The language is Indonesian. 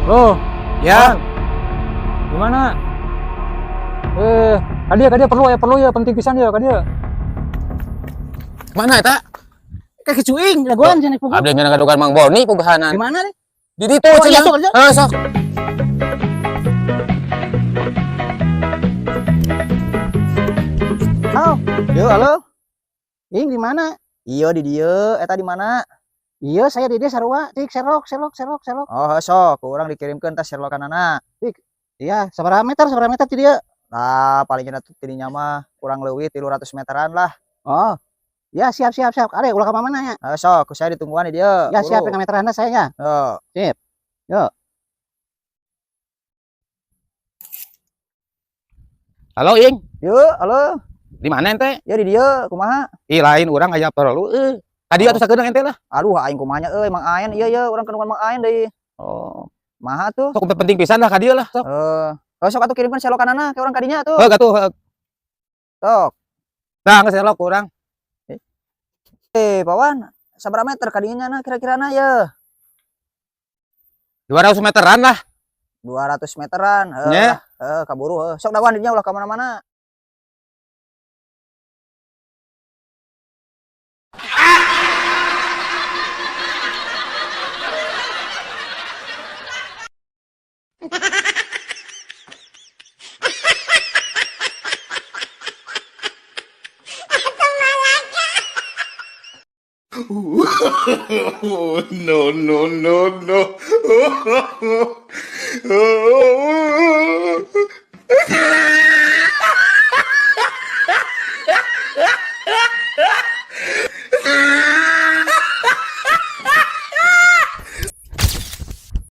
Oh, Ya, gimana? Kadia perlu ya penting pisan ya kadia. mana eta? Kaki cuing, laguan jangan pukul. Abdi ngadukan Mang Boni pugahanan. Di mana nih? Di ditu Oh, cenah. iya, sok aja. Sok. Oh, yo, halo. Ing di mana? Iya di dia. Eta di mana? Iya, saya di dia sarua. Cik, Sherlock. Oh, sok. Kurang dikirimkan tas Sherlockanana. Cik, iya, sabaraha meter di dia? Nah, paling cenah tidinya mah kurang leuwih 300 meteran lah. Oh, ya siap. Are ulah ka mana ya? Sok, saya ditungguan di dia. Ya siap dengan meteran saya ya. Yo. Sip. Yo. Halo Ing, Yo, halo. di mana ente? Ya di dia, kumaha? Ih lain urang aya perlu. Tadi atuh sakedeung ente lah. Aduh, aing kumanya euy, Mang Ayen. Iya, urang kenungan Mang Ayen deui. Oh, Maha tuh. sok penting pisan lah ka dieu lah. Sok. Sok atuh kirimkan selokanana ke urang kadinya tuh. Gatuh. Sok. Nah, geus elok urang. Pawan, sabaraha meter kadinya na kira-kirana ya? 200 meteran lah. 200 meteran. Nya. Kaburu. Sok dawan dinya ulah ka mana-mana. Oh, no, no, no, no. Oh,